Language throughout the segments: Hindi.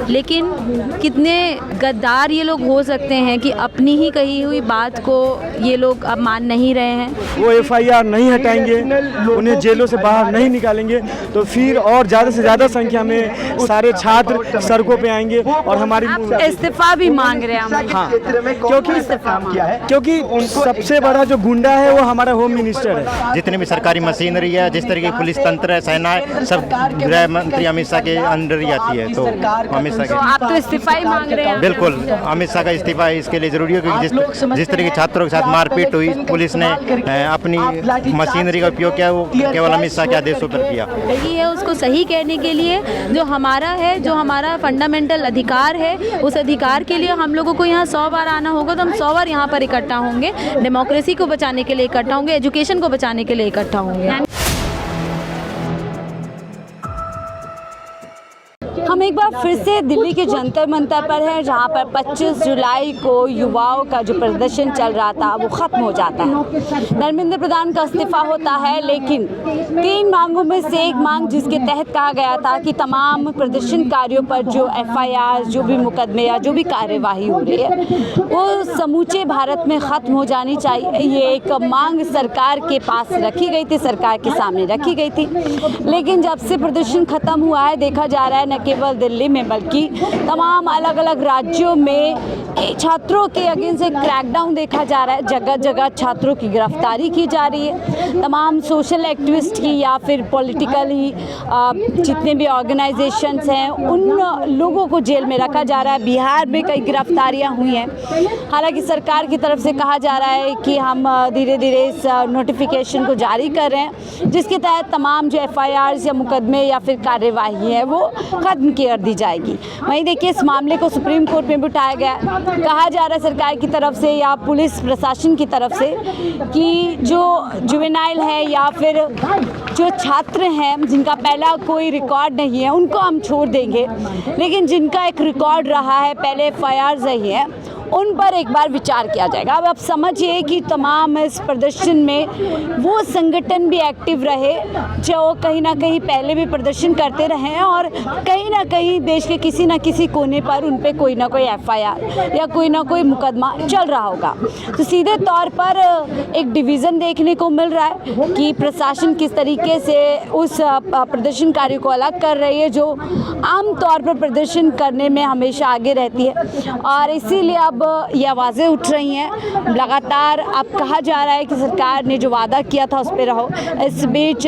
लेकिन कितने गद्दार ये लोग हो सकते हैं कि अपनी ही कही हुई बात को ये लोग अब मान नहीं रहे हैं। वो FIR नहीं हटाएंगे, उन्हें जेलों से बाहर नहीं निकालेंगे तो फिर और ज़्यादा से ज़्यादा संख्या में सारे छात्र सड़कों पे आएंगे और हमारी इस्तीफा भी मांग रहे हैं। हाँ, क्योंकि सबसे बड़ा जो गुंडा है वो हमारा होम मिनिस्टर है। जितनी भी सरकारी मशीनरी है, जिस तरीके की पुलिस तंत्र है, सेना है, सब गृह मंत्री अमित शाह के अंडर ही आती है। तो अमित शाह के आप तो इस्तीफा ही मांग रहे हैं। बिल्कुल, अमित शाह का इस्तीफा इसके लिए जरूरी है क्योंकि जिस तरह के छात्रों के साथ मारपीट हुई, पुलिस ने अपनी मशीनरी का उपयोग किया, वो केवल अमित शाह के आदेशों पर किया। यही है उसको सही कहने के लिए जो हमारा है, जो हमारा फंडामेंटल अधिकार है, उस अधिकार के लिए हम लोगों को यहाँ 100 बार आना होगा तो हम 100 बार यहाँ पर इकट्ठा होंगे। डेमोक्रेसी को बचाने के लिए इकट्ठा होंगे, एजुकेशन को बचाने के लिए इकट्ठा होंगे। हम एक बार फिर से दिल्ली के जंतर मंतर पर हैं, जहां पर 25 जुलाई को युवाओं का जो प्रदर्शन चल रहा था वो ख़त्म हो जाता है। धर्मेंद्र प्रधान का इस्तीफा होता है, लेकिन 3 मांगों में से एक मांग जिसके तहत कहा गया था कि तमाम प्रदर्शनकारियों पर जो FIR, जो भी मुकदमे या जो भी कार्यवाही हो रही है वो समूचे भारत में ख़त्म हो जानी चाहिए। ये एक मांग सरकार के पास रखी गई थी, सरकार के सामने रखी गई थी। लेकिन जब से प्रदर्शन ख़त्म हुआ है, देखा जा रहा है न केवल दिल्ली में बल्कि तमाम अलग अलग राज्यों में छात्रों के अगेंस्ट एक क्रैकडाउन देखा जा रहा है। जगह जगह छात्रों की गिरफ्तारी की जा रही है। तमाम सोशल एक्टिविस्ट की या फिर पॉलिटिकली जितने भी ऑर्गेनाइजेशंस हैं उन लोगों को जेल में रखा जा रहा है। बिहार में कई गिरफ्तारियां हुई हैं। हालांकि सरकार की तरफ से कहा जा रहा है कि हम धीरे धीरे इस नोटिफिकेशन को जारी कर रहे हैं, जिसके तहत तमाम जो FIRs या मुकदमे या फिर कार्यवाही है वो ख़त्म कर दी जाएगी। वहीं देखिए, इस मामले को सुप्रीम कोर्ट में भी उठाया गया। कहा जा रहा है सरकार की तरफ से या पुलिस प्रशासन की तरफ से कि जो जुवेनाइल है या फिर जो छात्र हैं जिनका पहला कोई रिकॉर्ड नहीं है उनको हम छोड़ देंगे, लेकिन जिनका एक रिकॉर्ड रहा है, पहले FIRs रही है, उन पर एक बार विचार किया जाएगा। अब आप समझिए कि तमाम इस प्रदर्शन में वो संगठन भी एक्टिव रहे जो कहीं ना कहीं पहले भी प्रदर्शन करते रहे हैं और कहीं ना कहीं देश के किसी न किसी कोने पर उन पे कोई ना कोई FIR या कोई ना कोई मुकदमा चल रहा होगा। तो सीधे तौर पर एक डिवीज़न देखने को मिल रहा है कि प्रशासन किस तरीके से उस प्रदर्शनकारियों को अलग कर रही है जो आम तौर पर प्रदर्शन करने में हमेशा आगे रहती है। और इसीलिए अब ये आवाज़ें उठ रही हैं लगातार। अब कहा जा रहा है कि सरकार ने जो वादा किया था उस पर रहो। इस बीच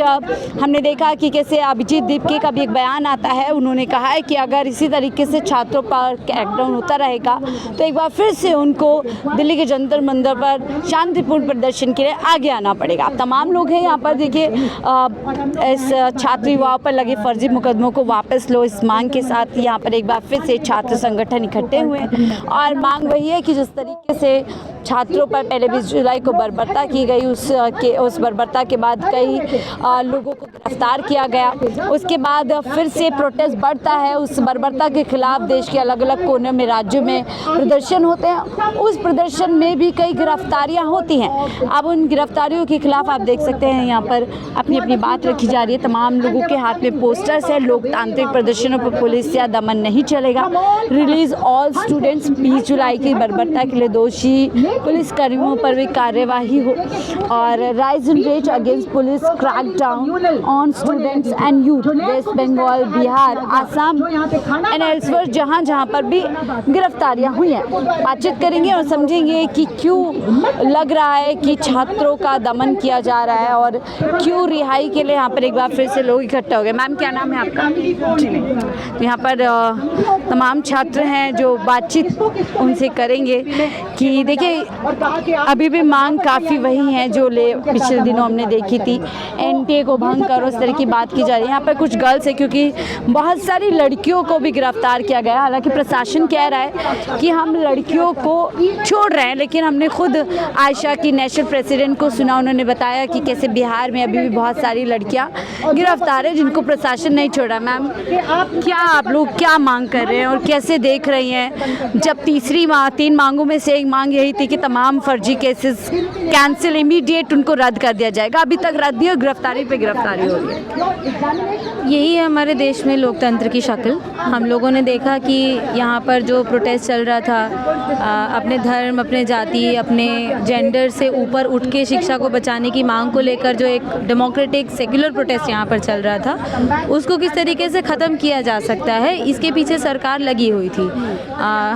हमने देखा कि कैसे अभिजीत दीपके का भी एक बयान आता है। उन्होंने कहा है कि अगर इसी तरीके से छात्रों पर क्रैकडाउन होता रहेगा तो एक बार फिर से उनको दिल्ली के जंतर मंतर पर शांतिपूर्ण प्रदर्शन के लिए आगे आना पड़ेगा। तमाम लोग हैं यहाँ पर। देखिए, इस छात्र युवाओं पर लगे फर्जी मुकदमों को वापस लो, इस मांग के साथ यहाँ पर एक बार फिर से छात्र संगठन इकट्ठे हुए और मांग वही है कि जिस तरीके से छात्रों पर पहले 20 जुलाई को बर्बरता की गई, उस बर्बरता के बाद कई लोगों को गिरफ्तार किया गया। उसके बाद फिर से प्रोटेस्ट बढ़ता है। उस बर्बरता के खिलाफ देश के अलग अलग कोने में, राज्यों में प्रदर्शन होते हैं। उस प्रदर्शन में भी कई गिरफ्तारियां होती हैं। अब उन गिरफ्तारियों के खिलाफ आप देख सकते हैं यहाँ पर अपनी अपनी बात रखी जा रही है। तमाम लोगों के हाथ में पोस्टर्स है। लोकतांत्रिक प्रदर्शनों पर पुलिस या दमन नहीं चलेगा। रिलीज ऑल स्टूडेंट्स, 20 जुलाई की बर्बरता के लिए दोषी पुलिस कर्मियों पर भी कार्यवाही हो और rise in rage against police crackdown on students and youth, West Bengal, Bihar, Assam and elsewhere, जहाँ जहाँ पर भी गिरफ्तारियां हुई हैं। बातचीत करेंगे और समझेंगे कि क्यों लग रहा है कि छात्रों का दमन किया जा रहा है और क्यों रिहाई के लिए यहाँ पर एक बार फिर से लोग इकट्ठा हो गए। मैम, क्या नाम है आपका? तो यहाँ पर तमाम छात्र हैं जो बातचीत उनसे करेंगे कि देखिए अभी भी मांग काफ़ी वही है जो पिछले दिनों हमने देखी थी। NTA को भंग करो, इस तरह की बात की जा रही है। यहाँ पर कुछ गर्ल्स है क्योंकि बहुत सारी लड़कियों को भी गिरफ्तार किया गया। हालांकि प्रशासन कह रहा है कि हम लड़कियों को छोड़ रहे हैं, लेकिन हमने खुद आयशा की नेशनल प्रेसिडेंट को सुना। उन्होंने बताया कि कैसे बिहार में अभी भी बहुत सारी लड़कियाँ गिरफ्तार है जिनको प्रशासन नहीं छोड़ा। मैम, क्या आप लोग क्या मांग कर रहे हैं और कैसे देख रही हैं जब 3 मांगों में से एक मांग यही थी कि तमाम फर्जी केसेस कैंसिल, इमीडिएट उनको रद्द कर दिया जाएगा। अभी तक रद्द नहीं और गिरफ्तारी पे गिरफ्तारी हो रही है। यही है हमारे देश में लोकतंत्र की शक्ल। हम लोगों ने देखा कि यहाँ पर जो प्रोटेस्ट चल रहा था, अपने धर्म, अपने जाति, अपने जेंडर से ऊपर उठ के शिक्षा को बचाने की मांग को लेकर जो एक डेमोक्रेटिक सेक्युलर प्रोटेस्ट यहाँ पर चल रहा था, उसको किस तरीके से ख़त्म किया जा सकता है, इसके पीछे सरकार लगी हुई थी।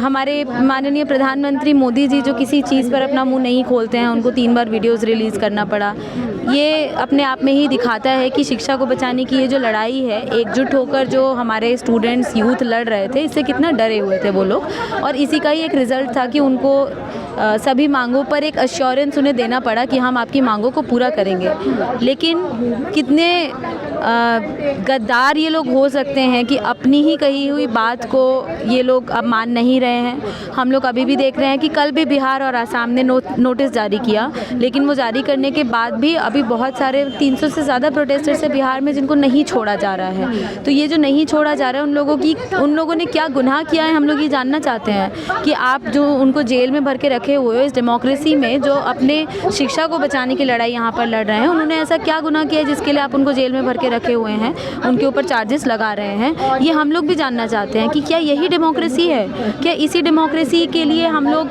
हमारे माननीय प्रधानमंत्री मोदी जी जो किसी चीज़ पर अपना मुंह नहीं खोलते हैं, उनको 3 बार वीडियोज़ रिलीज़ करना पड़ा। ये अपने आप में ही दिखाता है कि शिक्षा को बचाने की ये जो लड़ाई है, एकजुट होकर जो हमारे स्टूडेंट्स, यूथ लड़ रहे थे, इससे कितना डरे हुए थे वो लोग। और इसी का ही एक रिज़ल्ट था कि उनको सभी मांगों पर एक अश्योरेंस उन्हें देना पड़ा कि हम आपकी मांगों को पूरा करेंगे। लेकिन कितने गद्दार ये लोग हो सकते हैं कि अपनी ही कही हुई बात को ये लोग अब मान नहीं रहे हैं। हम लोग अभी भी देख रहे हैं कि कल भी बिहार और आसाम ने नोटिस जारी किया, लेकिन वो जारी करने के बाद भी अभी बहुत सारे 300 से ज़्यादा प्रोटेस्टर्स है बिहार में जिनको नहीं छोड़ा जा रहा है। तो ये जो नहीं छोड़ा जा रहा है, उन लोगों ने क्या गुनाह किया है, हम लोग ये जानना चाहते हैं कि आप जो उनको जेल में भर के रखे हुए हो, इस डेमोक्रेसी में जो अपने शिक्षा को बचाने की लड़ाई यहाँ पर लड़ रहे हैं, उन्होंने ऐसा क्या गुनाह किया है जिसके लिए आप उनको जेल में भर के रखे हुए हैं, उनके ऊपर चार्जेस लगा रहे हैं। ये हम लोग भी जानना चाहते हैं कि क्या यही डेमोक्रेसी है? क्या इसी डेमोक्रेसी के लिए हम लोग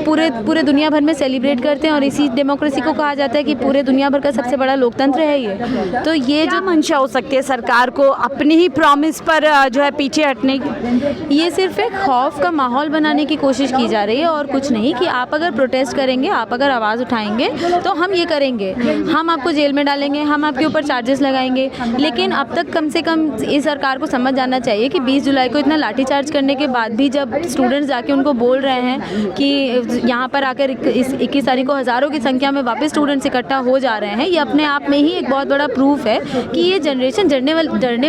पूरे दुनिया भर में सेलिब्रेट करते हैं और इसी डेमोक्रेसी को कहा जाता है कि पूरे दुनिया भर का सबसे बड़ा लोकतंत्र है ये? तो ये जो मंशा हो सकती है सरकार को अपनी ही प्रॉमिस पर जो है पीछे हटने की? ये सिर्फ एक खौफ का माहौल बनाने की कोशिश की जा रही है और कुछ नहीं। कि आप अगर प्रोटेस्ट करेंगे, आप अगर आवाज़ उठाएंगे तो हम ये करेंगे, हम आपको जेल में डालेंगे, हम आपके ऊपर चार्जेस लगाएंगे। लेकिन अब तक कम से कम इस सरकार को समझ जाना चाहिए कि 20 जुलाई को इतना लाठीचार्ज करने के बाद भी जब स्टूडेंट्स जाके उनको बोल रहे हैं कि यहाँ पर आकर इस 21 तारीख को हज़ारों की संख्या में वापस स्टूडेंट्स इकट्ठा हो जा रहे हैं, ये अपने आप में ही एक बहुत बड़ा प्रूफ है कि ये जनरेशन डरने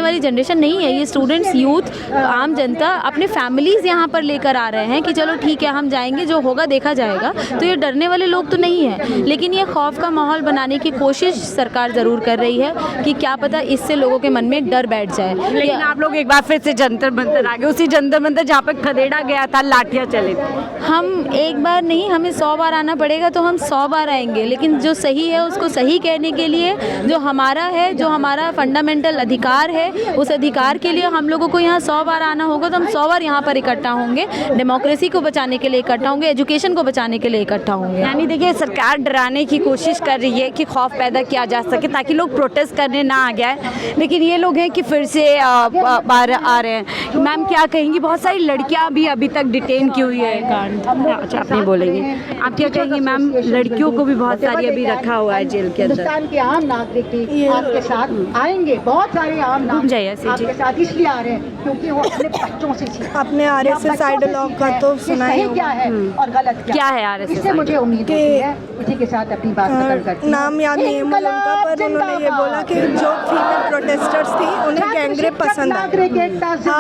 वाली जनरेशन नहीं है। ये स्टूडेंट्स, यूथ, आम जनता अपने फैमिलीज़ यहाँ पर लेकर आ रहे हैं कि चलो ठीक है, हम जाएंगे, जो होगा देखा जाएगा। तो ये डरने वाले लोग तो नहीं है, लेकिन ये खौफ का माहौल बनाने की कोशिश सरकार ज़रूर कर रही है कि क्या पता इससे लोगों के मन में डर बैठ जाए। लेकिन आप लोग एक बार फिर से जंतर मंतर आ गए, उसी जंतर मंतर जहाँ पर खदेड़ा गया था, लाठियाँ चले थे। हम एक बार नहीं, हमें 100 बार आना पड़ेगा तो हम 100 बार आएंगे, लेकिन जो सही है उसको सही कहने के लिए, जो हमारा है, जो हमारा फंडामेंटल अधिकार है, उस अधिकार के लिए हम लोगों को यहाँ 100 बार आना होगा। तो हम 100 बार यहाँ पर इकट्ठा होंगे, डेमोक्रेसी को बचाने के लिए इकट्ठा होंगे, एजुकेशन को बचाने के लिए इकट्ठा होंगे। यानी देखिए, सरकार डराने की कोशिश कर रही है कि खौफ पैदा किया जा सके ताकि लोग प्रोटेस्ट करने ना आ गए, लेकिन ये लोग हैं कि फिर से बाहर आ रहे हैं। मैम क्या कहेंगी? बहुत सारी लड़कियां भी अभी तक डिटेन की हुई है। अच्छा, आप नहीं बोलेंगे, आप क्या कहेंगी मैम? लड़कियों को भी बहुत सारी अभी रखा हुआ है जेल के अंदर। हिंदुस्तान के आम नागरिक भी आपके साथ आएंगे, बहुत सारे आम नागरिक आपके साथ इसलिए आ रहे हैं क्योंकि वो अपने बच्चों से सीखते। आपने आरएसएस आइडियोलॉजी का तो सुना ही क्या है और गलत क्या है आरएसएस? इससे मुझे उम्मीद होती है इसी के साथ अपनी बात खत्म करती हूं। नाम याद नहीं है मुझे उनका, पर उन्होंने ये बोला कि जो फीमेल प्रोटेस्टर्स थी उन्हें गैंगरेप पसंद आया।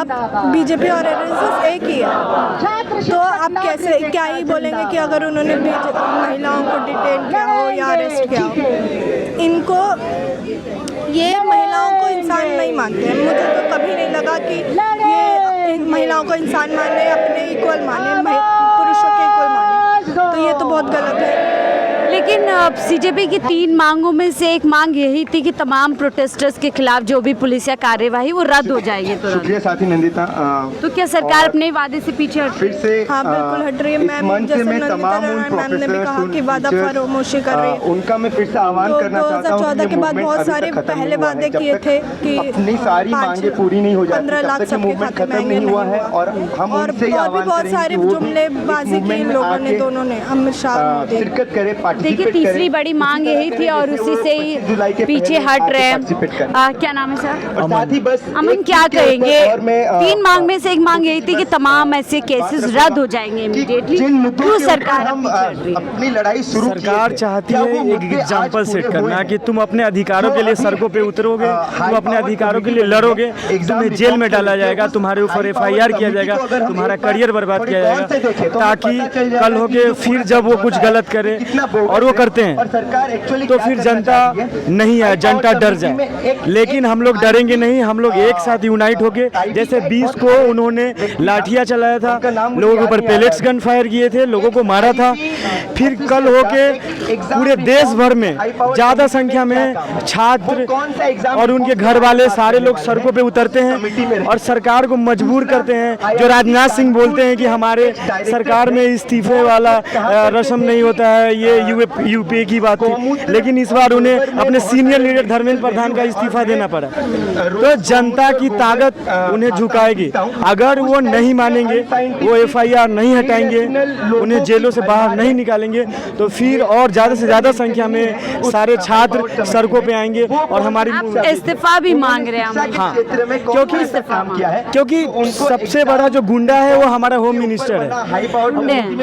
आप बीजेपी और आरएसएस एक ही है, तो आप कैसे क्या ही बोलेंगे कि अगर उन्होंने महिलाओं को डिटेन किया हो या अरेस्ट किया हो? इनको, ये महिलाओं को इंसान नहीं मानते हैं। मुझे तो कभी नहीं लगा कि ये महिलाओं को इंसान माने, अपने इक्वल माने, पुरुषों के इक्वल माने, तो ये तो बहुत गलत है। लेकिन सीजेपी की 3 मांगों में से एक मांग यही थी कि तमाम प्रोटेस्टर्स के खिलाफ जो भी पुलिस या कार्यवाही वो रद्द हो जाएगी तुरंत। शुक्रिया साथी नंदिता। तो क्या सरकार अपने वादे से पीछे हट फिर से हाँ बिल्कुल हट रही है मैम। जैसे नंदिता मैम ने भी कहा कि वादा फरामोशी कर रही है, उनका मैं फिर से आह्वान करना चाहता हूं। 2014 के बाद बहुत सारे पहले वादे किए थे कि अपनी सारी मांगे पूरी नहीं हो जाती, 15 लाख सबके मूवमेंट खाते खत्म नहीं हुआ है और हम उनसे ही आह्वान करेंगे बहुत सारे जुमलेबाजी की इन लोगों ने, दोनों ने, अमित शाह शिरकत करे, देखिए, पार्टिसिपेट तीसरी बड़ी मांग यही थी और उसी से ही पीछे हट रहे हैं। क्या नाम है सर? साथ ही बस अमन, क्या कहेंगे? 3 मांग में से एक मांग यही थी कि तमाम ऐसे केसेस रद्द हो जाएंगे इमीडिएटली। क्यों सरकार अपनी लड़ाई शुरू? सरकार चाहती है एक एग्जाम्पल सेट करना कि तुम अपने अधिकारों के लिए सड़कों पे उतरोगे, तुम अपने अधिकारों के लिए लड़ोगे, तुम्हें जेल में डाला जाएगा, तुम्हारे ऊपर FIR किया जाएगा, तुम्हारा करियर बर्बाद किया जाएगा, ताकि कल होके फिर जब वो कुछ गलत करे और वो करते हैं, और सरकार एक्चुअली तो फिर जनता नहीं है, जनता डर जाए। लेकिन हम लोग डरेंगे नहीं, हम लोग एक साथ यूनाइट होके, जैसे 20 को उन्होंने लाठियां चलाया था, लोगों के ऊपर पेलेट्स गन फायर किए थे, लोगों को मारा था, फिर कल होके पूरे देश भर में ज़्यादा संख्या में छात्र और उनके घर वाले सारे लोग सड़कों पे उतरते हैं और सरकार को मजबूर करते हैं। जो राजनाथ सिंह बोलते हैं कि हमारे सरकार में इस्तीफे वाला रस्म नहीं होता है, ये यूपीए की बात थी, लेकिन इस बार उन्हें अपने सीनियर लीडर धर्मेंद्र प्रधान का इस्तीफा देना पड़ा। तो जनता की ताकत उन्हें झुकाएगी। अगर वो नहीं मानेंगे, वो एफआईआर नहीं हटाएंगे, उन्हें जेलों से बाहर नहीं निकालेंगे, तो फिर और ज़्यादा से ज़्यादा संख्या में सारे छात्र सड़कों पे आएंगे और हमारी इस्तीफा भी मांग रहे हैं। हाँ, क्योंकि सबसे बड़ा जो गुंडा है वो हमारा होम मिनिस्टर है।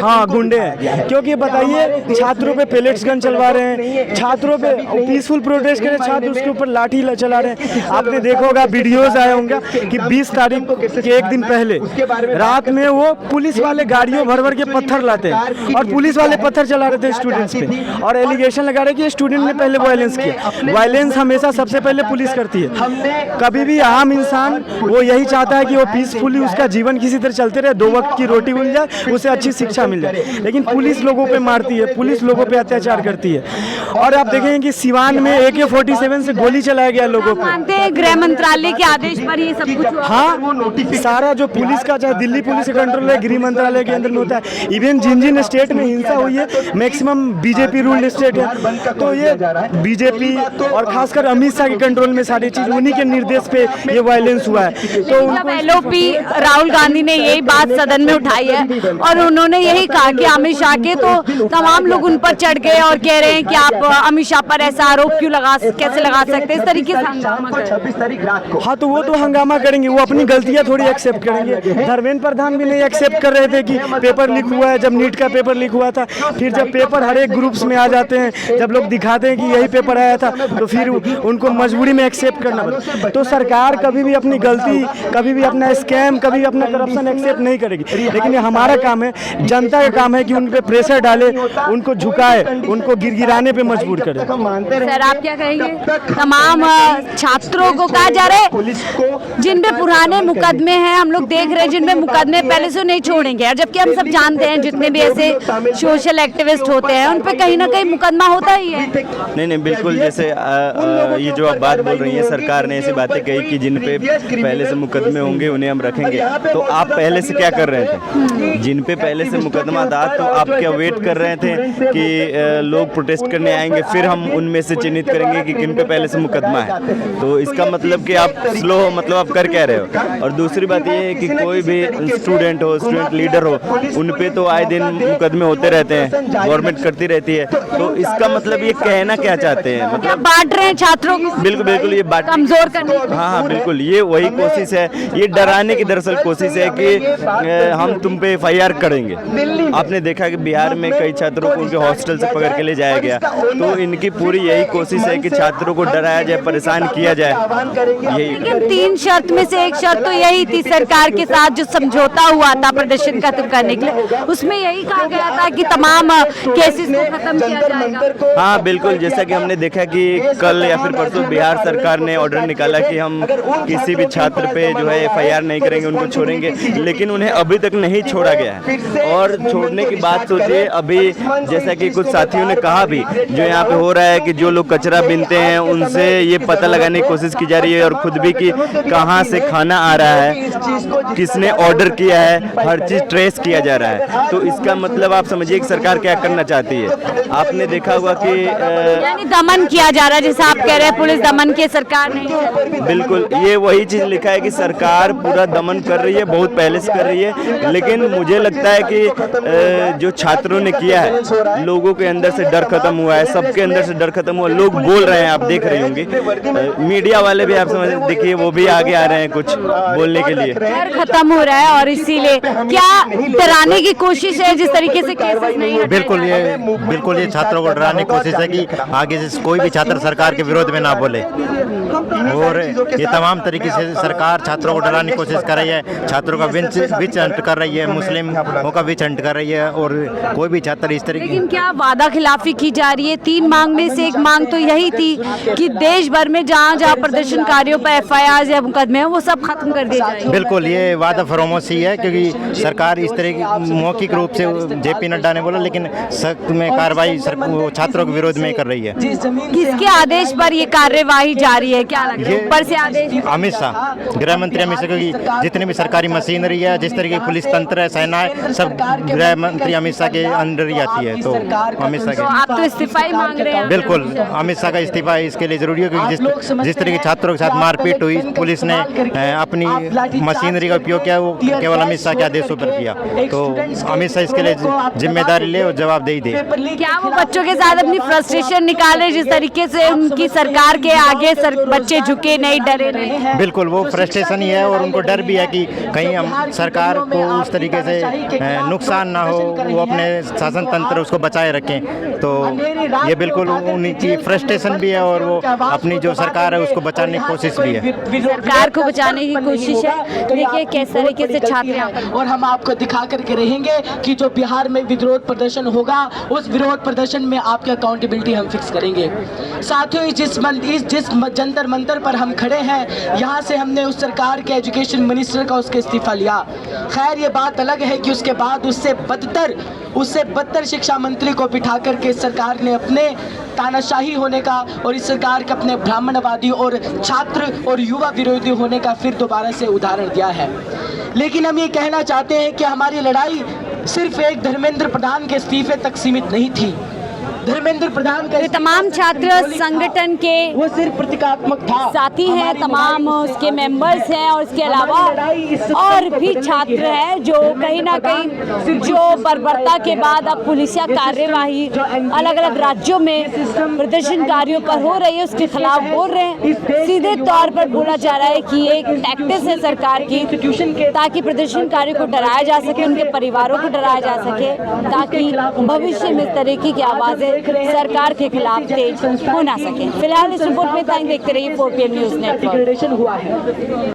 हाँ, गुंडे हैं। क्योंकि बताइए, छात्रों पे पेलेट्स गन चलवा रहे हैं, छात्रों पे पीसफुल प्रोटेस्ट कर रहे छात्र, उसके ऊपर लाठी चला रहे हैं। आपने देखा होगा, वीडियोस आए होंगे कि 20 तारीख के एक दिन पहले रात में वो पुलिस वाले गाड़ियों भर भर के पत्थर लाते हैं और पुलिस वाले पत्थर चला रहे थे स्टूडेंट्स पे और एलिगेशन लगा रहे कि स्टूडेंट ने पहले वायलेंस किया। वायलेंस हमेशा सबसे पहले पुलिस करती है। कभी भी आम इंसान वो यही चाहता है कि वो पीसफुली उसका जीवन किसी तरह चलते रहे, 2 वक्त की रोटी मिल जाए, उसे अच्छी शिक्षा मिल जाए, लेकिन पुलिस लोगों पे मारती है, पुलिस लोगों पे अत्याचार करती है। और आप देखेंगे कि सिवान में AK-47 से गोली चलाया गया लोगों पे। मानते हैं गृह मंत्रालय के आदेश पर ये सब कुछ हुआ? हाँ, सारा जो पुलिस का, चाहे दिल्ली पुलिस का कंट्रोल है, गृह मंत्रालय के अंदर में होता है। इवन जिन जिन स्टेट में हिंसा हुई है, मैक्सिमम बीजेपी रूल्ड स्टेट है, तो ये बीजेपी और खासकर अमित शाह के कंट्रोल में सारी चीज, उन्हीं के निर्देश पे ये वायलेंस हुआ है। तो जब LOP राहुल गांधी ने यही बात सदन में उठाई है और उन्होंने यही कहा कि अमित शाह के, तो तमाम लोग उन पर चढ़ गए और कह रहे हैं कि आप अमित शाह पर ऐसा आरोप क्यों कैसे लगा सकते हैं, इस तरीके से हंगामा कर रहे हैं। हाँ, तो वो तो हंगामा करेंगे, वो अपनी गलतियां थोड़ी एक्सेप्ट करेंगे। धर्मेंद्र प्रधान भी नहीं एक्सेप्ट कर रहे थे कि पेपर लीक हुआ है। जब नीट का पेपर लीक हुआ था, फिर जब पेपर हर एक ग्रुप्स में आ जाते हैं, जब लोग दिखाते हैं कि यही पेपर आया था, तो फिर उनको मजबूरी में एक्सेप्ट करना पड़ता। तो सरकार कभी भी अपनी गलती, कभी भी अपना स्कैम, कभी भी अपना करप्शन एक्सेप्ट नहीं करेगी। लेकिन ये हमारा काम है, जनता का काम है कि उन पे प्रेशर डाले, उनको झुकाए, उनको गिरगिराने पे मजबूर करे। सर, आप क्या कहेंगे? तमाम छात्रों को कहा जा रहा है जिन पे पुराने मुकदमे हैं, हम लोग देख रहे हैं जिन पे मुकदमे पहले से नहीं छोड़ेंगे, और जबकि हम सब जानते हैं जितने भी ऐसे सोशल एक्टिविस्ट होते हैं उन पे कहीं ना कहीं मुकदमा होता ही है। नहीं, बिल्कुल, जैसे ये जो आप बात बोल रही हैं, सरकार ने ऐसी बातें कही कि जिन पे पहले से मुकदमे होंगे उन्हें हम रखेंगे। तो आप पहले से क्या कर रहे थे? जिन पे पहले से मुकदमा था, तो आप क्या वेट कर रहे थे कि लोग प्रोटेस्ट करने आएंगे, फिर हम उनमें से चिन्हित करेंगे कि किन पे पहले से मुकदमा है? तो इसका मतलब कि आप स्लो हो, मतलब आप कर क्या रहे हो? और दूसरी बात ये है कि कोई भी स्टूडेंट हो, स्टूडेंट लीडर हो, उन पे तो आए दिन मुकदमे होते रहते हैं, गवर्नमेंट करती रहती है। तो इसका मतलब ये कहना क्या चाहते हैं? मतलब बांट रहे हैं छात्रों को? बिल्कुल, ये बात कमजोर करने। हाँ, बिल्कुल, ये वही कोशिश है, ये डराने की दरअसल कोशिश है कि हम तुम पे FIR करेंगे। आपने देखा कि बिहार में कई छात्रों को उनके हॉस्टल से पकड़ के ले जाया गया। तो इनकी पूरी यही कोशिश है कि छात्रों को डराया जाए, परेशान किया जाए। लेकिन 3 शर्त में से एक शर्त तो यही थी, सरकार के साथ जो समझौता हुआ था प्रदर्शन खत्म करने के लिए, उसमें यही कहा गया था कि तमाम केसेस को खत्म किया जाएगा। हाँ, बिल्कुल, जैसा कि हमने देखा कि कल या फिर परसों बिहार सरकार ने ऑर्डर निकाला कि हम किसी भी छात्र पे जो है FIR नहीं करेंगे, उनको छोड़ेंगे, लेकिन उन्हें अभी तक नहीं छोड़ा गया है। और छोड़ने की बात सोचिए, अभी जैसा कि कुछ साथियों ने कहा भी, जो यहाँ पे हो रहा है कि जो लोग कचरा बीनते हैं उनसे ये पता लगाने की कोशिश की जा रही है, और खुद भी कि कहाँ से खाना आ रहा है, किसने ऑर्डर किया है, हर चीज़ ट्रेस किया जा रहा है। तो इसका मतलब आप समझिए कि सरकार क्या करना चाहती है। आपने देखा होगा कि यानी दमन किया जा रहा है, जैसा आप कह रहे हैं पुलिस दमन की, सरकार नहीं। बिल्कुल, ये वही चीज़ लिखा है कि सरकार पूरा दमन कर रही है, बहुत पहले से कर रही है। लेकिन मुझे लगता है कि जो छात्रों ने किया है, लोगों के अंदर से डर खत्म हुआ है, सबके अंदर से डर खत्म हुआ, लोग बोल रहे हैं, आप देख रहे होंगे, मीडिया वाले भी आप समझ देखिए वो भी आगे आ रहे हैं कुछ बोलने के लिए। डर खत्म हो रहा है और इसीलिए क्या डराने की कोशिश है जिस तरीके से केसेस नहीं हटाए? बिल्कुल ये छात्रों को डराने की कोशिश है कि आगे से कोई भी छात्र सरकार के विरोध में ना बोले। और ये तमाम तरीके से सरकार छात्रों को डराने की कोशिश कर रही है, छात्रों का विच हंट कर रही है, मुस्लिमों का विच हंट कर रही है, और कोई भी छात्र इस तरीके। लेकिन क्या वादा खिलाफी की जा रही है। 3 मांग में से एक मांग तो यही थी कि देश भर में जहाँ जहाँ प्रदर्शनकारियों पर FIR या मुकदमे हैं वो सब खत्म कर दिए जाएंगे। बिल्कुल, ये वादा फरामोशी है, क्योंकि सरकार इस तरह की मौखिक रूप से JP नड्डा ने बोला, लेकिन सख्त में कार्रवाई छात्रों के विरोध में कर रही है। किसके आदेश पर ये कार्यवाही जारी है, क्या लग रहा है? ऊपर से आदेश? अमित शाह, गृह मंत्री अमित शाह, क्योंकि जितनी भी सरकारी मशीनरी है, जिस तरह की पुलिस तंत्र है, सेना है, सब गृह मंत्री अमित शाह के अंडर ही आती है। तो अमित शाह तो आप तो इस्तीफा ही मांग रहे हैं? बिल्कुल, अमित शाह का इस्तीफा इसके लिए जरूरी है, क्योंकि जिस तरह के छात्रों के साथ मारपीट हुई, पुलिस ने अपनी मशीनरी का उपयोग किया, वो केवल अमित शाह के आदेशों पर किया। तो अमित शाह इसके लिए जिम्मेदारी ले और जवाबदेही दे। क्या वो बच्चों के साथ अपनी फ्रस्ट्रेशन निकाले, जिस तरीके से उनकी सरकार के आगे बच्चे झुके नहीं, डरे नहीं? बिल्कुल, वो फ्रस्ट्रेशन ही है, और उनको डर भी है कि कहीं हम सरकार को उस तरीके से नुकसान ना हो, वो अपने शासन तंत्र उसको बचाए रखें। तो ये बिल्कुल उनकी फ्रस्ट्रेशन भी है, और वो अपनी जो सरकार है उसको बचाने की कोशिश भी है। सरकार को बचाने की कोशिश है। देखिए किस तरीके से छात्र, और हम आपको दिखा करके रहेंगे कि जो बिहार में विरोध प्रदर्शन होगा, उस विरोध प्रदर्शन में आपकी अकाउंटेबिलिटी हम फिक्स करेंगे। साथियों, जिस जंतर मंतर पर हम खड़े हैं, यहाँ से हमने उस सरकार के एजुकेशन मिनिस्टर का उसके इस्तीफा लिया। खैर, ये बात अलग है कि उसके बाद उससे बदतर शिक्षा मंत्री को बिठा करके सरकार ने अपने तानाशाही होने का और इस सरकार के अपने ब्राह्मणवादी और छात्र और युवा विरोधी होने का फिर दोबारा से उदाहरण दिया है। लेकिन हम ये कहना चाहते हैं कि हमारी लड़ाई सिर्फ एक धर्मेंद्र प्रधान के इस्तीफे तक सीमित नहीं थी। धर्मेंद्र प्रधान का तमाम छात्र संगठन के वो सिर्फ प्रतीकात्मक था, साथी हैं, तमाम उसके मेंबर्स हैं, और इसके अलावा और भी छात्र हैं जो कहीं ना कहीं जो बर्बरता के बाद अब पुलिसिया कार्यवाही अलग अलग राज्यों में प्रदर्शनकारियों पर हो रही है उसके खिलाफ बोल रहे हैं। सीधे तौर पर बोला जा रहा है कि एक टैक्टिस है सरकार की, ताकि प्रदर्शनकारियों को डराया जा सके, उनके परिवारों को डराया जा सके, ताकि भविष्य में इस तरीके की आवाज़ें सरकार के खिलाफ तेज हो ना सके। फिलहाल इस रिपोर्ट में देखते रहिए 4PM न्यूज़ नेटवर्क। हुआ है।